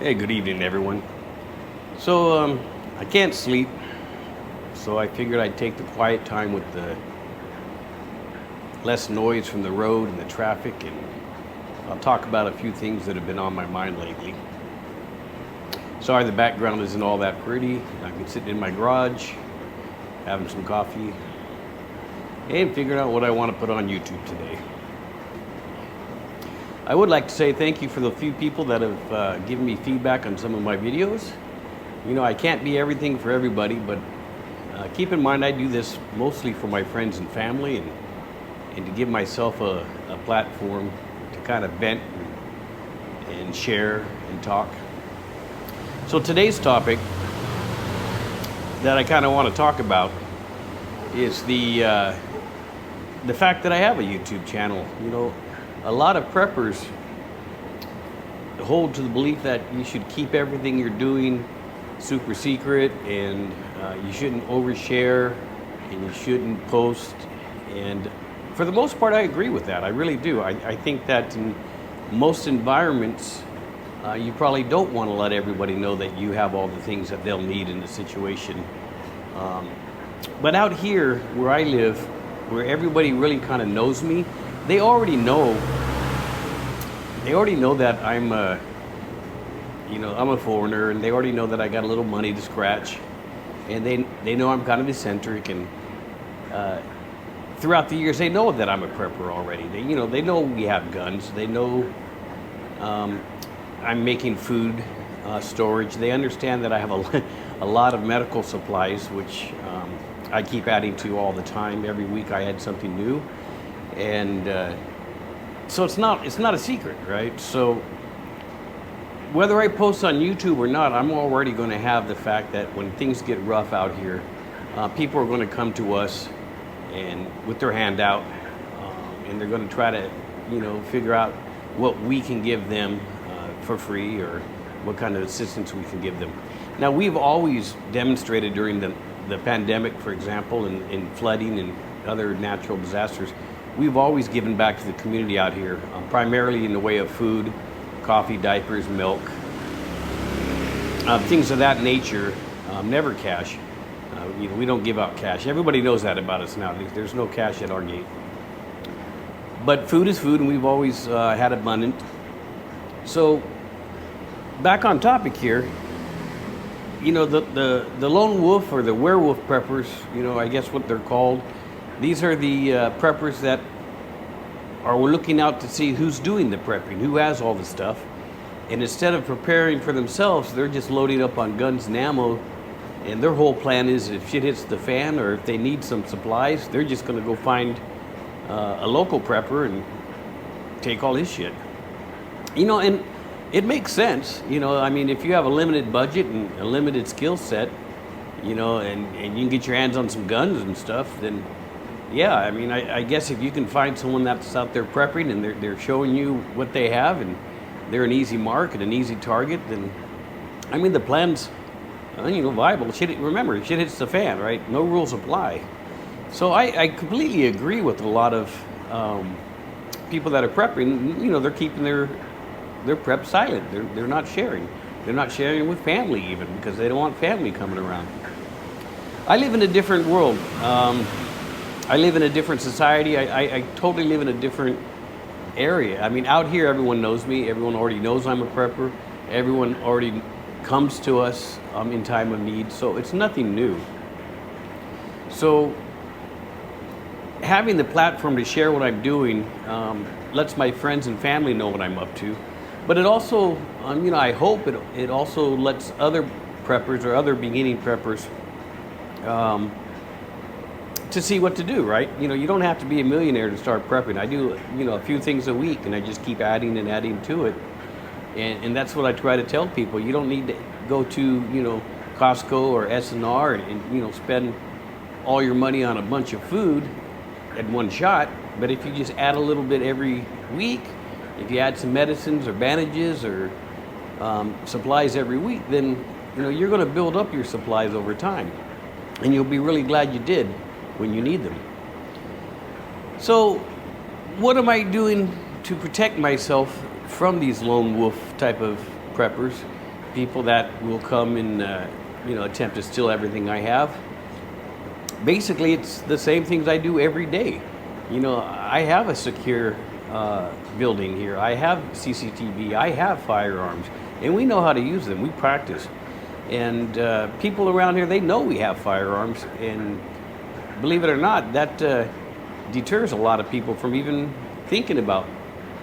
Hey, good evening, everyone. So, I can't sleep, so I figured I'd take the quiet time with the less noise from the road and the traffic, and I'll talk about a few things that have been on my mind lately. Sorry, the background isn't all that pretty. I've been sitting in my garage, having some coffee, and figuring out what I want to put on YouTube today. I would like to say thank you for the few people that have given me feedback on some of my videos. You know, I can't be everything for everybody, but keep in mind I do this mostly for my friends and family, and to give myself a platform to kind of vent and share and talk. So today's topic that I kind of want to talk about is the fact that I have a YouTube channel. You know, a lot of preppers hold to the belief that you should keep everything you're doing super secret, and you shouldn't overshare, and you shouldn't post. And for the most part, I agree with that. I really do. I think that in most environments, you probably don't want to let everybody know that you have all the things that they'll need in the situation. But out here, where I live, where everybody really kind of knows me, they already know that I'm a foreigner, and they already know that I got a little money to scratch, and they know I'm kind of eccentric, and throughout the years they know that I'm a prepper already. They know we have guns. They know I'm making food storage. They understand that I have a lot of medical supplies, which I keep adding to all the time. Every week I add something new. And so it's not a secret, right? So whether I post on YouTube or not, I'm already going to have the fact that when things get rough out here, people are going to come to us and with their hand out, and they're going to try to, figure out what we can give them for free, or what kind of assistance we can give them. Now, we've always demonstrated during the pandemic, for example, in flooding and other natural disasters, we've always given back to the community out here, primarily in the way of food, coffee, diapers, milk, things of that nature, never cash. We don't give out cash. Everybody knows that about us now. There's no cash at our gate. But food is food, and we've always had abundant. So, back on topic here, the lone wolf or the werewolf preppers, I guess what they're called, these are the preppers that are looking out to see who's doing the prepping, who has all the stuff. And instead of preparing for themselves, they're just loading up on guns and ammo. And their whole plan is, if shit hits the fan, or if they need some supplies, they're just going to go find a local prepper and take all his shit. And it makes sense. If you have a limited budget and a limited skill set, and you can get your hands on some guns and stuff, then yeah, I guess if you can find someone that's out there prepping and they're showing you what they have, and they're an easy mark and an easy target, then the plan's viable. Remember, shit hits the fan, right? No rules apply. So I completely agree with a lot of people that are prepping. They're keeping their prep silent. They're not sharing. They're not sharing with family even, because they don't want family coming around. I live in a different world. I live in a different society. I totally live in a different area. Out here, everyone knows me. Everyone already knows I'm a prepper. Everyone already comes to us in time of need. So it's nothing new. So having the platform to share what I'm doing lets my friends and family know what I'm up to. But it also, I hope it also lets other preppers or other beginning preppers to see what to do, right? You don't have to be a millionaire to start prepping. I do, a few things a week, and I just keep adding and adding to it. And that's what I try to tell people. You don't need to go to, Costco or S&R and spend all your money on a bunch of food at one shot. But if you just add a little bit every week, if you add some medicines or bandages or supplies every week, then, you're going to build up your supplies over time. And you'll be really glad you did when you need them. So what am I doing to protect myself from these lone wolf type of preppers? people that will come and attempt to steal everything I have. Basically, it's the same things I do every day. I have a secure building here. I have CCTV. I have firearms, and we know how to use them. We practice. And people around here, they know we have firearms, and believe it or not, that deters a lot of people from even thinking about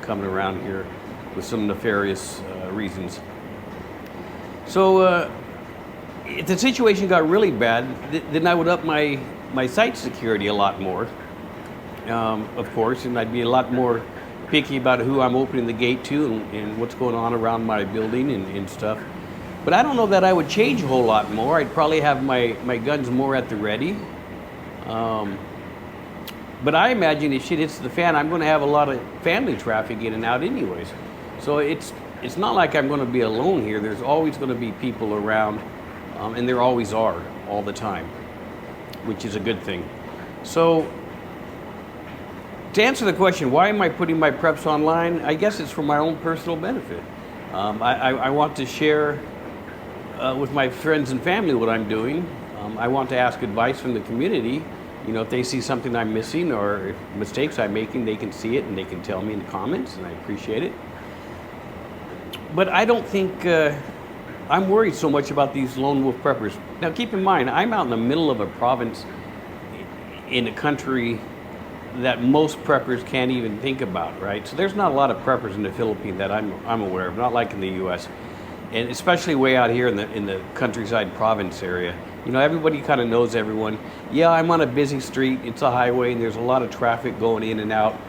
coming around here with some nefarious reasons. So if the situation got really bad, then I would up my site security a lot more, of course, and I'd be a lot more picky about who I'm opening the gate to and what's going on around my building and stuff. But I don't know that I would change a whole lot more. I'd probably have my guns more at the ready. But I imagine if shit hits the fan, I'm going to have a lot of family traffic in and out anyways. So it's not like I'm going to be alone here. There's always going to be people around, and there always are, all the time, which is a good thing. So to answer the question, why am I putting my preps online? I guess it's for my own personal benefit. I want to share with my friends and family what I'm doing. I want to ask advice from the community. If they see something I'm missing or mistakes I'm making, they can see it and they can tell me in the comments, and I appreciate it. But I don't think I'm worried so much about these lone wolf preppers. Now keep in mind, I'm out in the middle of a province in a country that most preppers can't even think about, right? So there's not a lot of preppers in the Philippines that I'm aware of, not like in the U.S. And especially way out here in the countryside province area. Everybody kind of knows everyone. Yeah, I'm on a busy street, it's a highway, and there's a lot of traffic going in and out.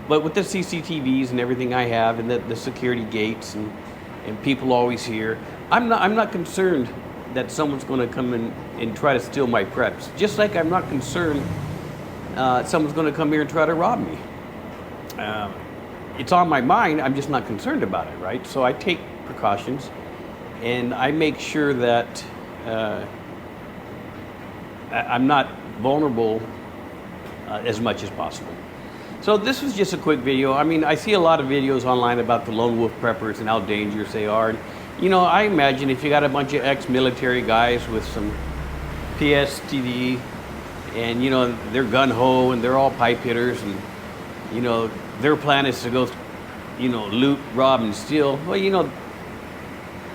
But with the CCTVs and everything I have, and the security gates, and people always here, I'm not concerned that someone's going to come in and try to steal my preps. Just like I'm not concerned someone's going to come here and try to rob me. It's on my mind, I'm just not concerned about it, right? So I take precautions, and I make sure that I'm not vulnerable as much as possible. So this was just a quick video. I mean, I see a lot of videos online about the lone wolf preppers and how dangerous they are. And, I imagine if you got a bunch of ex-military guys with some PSTD, and they're gun-ho and they're all pipe hitters, and their plan is to go loot, rob, and steal. Well,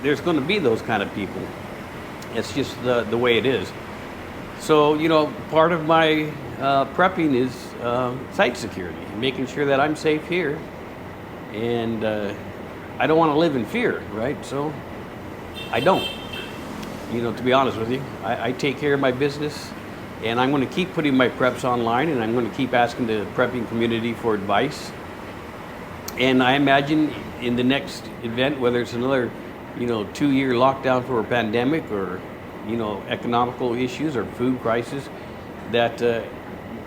there's going to be those kind of people. It's just the way it is. So part of my prepping is site security, making sure that I'm safe here, and I don't want to live in fear, right? So I don't. To be honest with you, I take care of my business. And I'm going to keep putting my preps online, and I'm going to keep asking the prepping community for advice. And I imagine in the next event, whether it's another, 2-year lockdown for a pandemic, or, economical issues or food crisis, that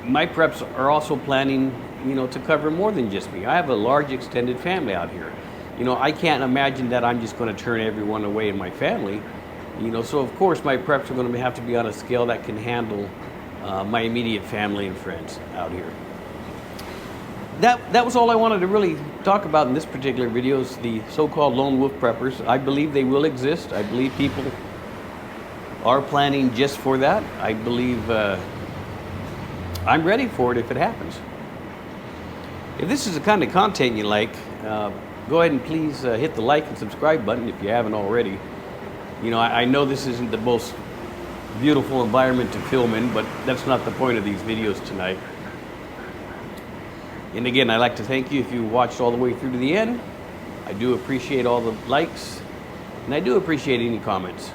my preps are also planning, to cover more than just me. I have a large extended family out here. I can't imagine that I'm just going to turn everyone away in my family. So of course my preps are going to have to be on a scale that can handle my immediate family and friends out here. That was all I wanted to really talk about in this particular video, is the so-called lone wolf preppers. I believe they will exist. I believe people are planning just for that. I believe I'm ready for it if it happens. If this is the kind of content you like, go ahead and please hit the like and subscribe button if you haven't already. I know this isn't the most beautiful environment to film in, but that's not the point of these videos tonight. And again, I'd like to thank you if you watched all the way through to the end. I do appreciate all the likes, and I do appreciate any comments.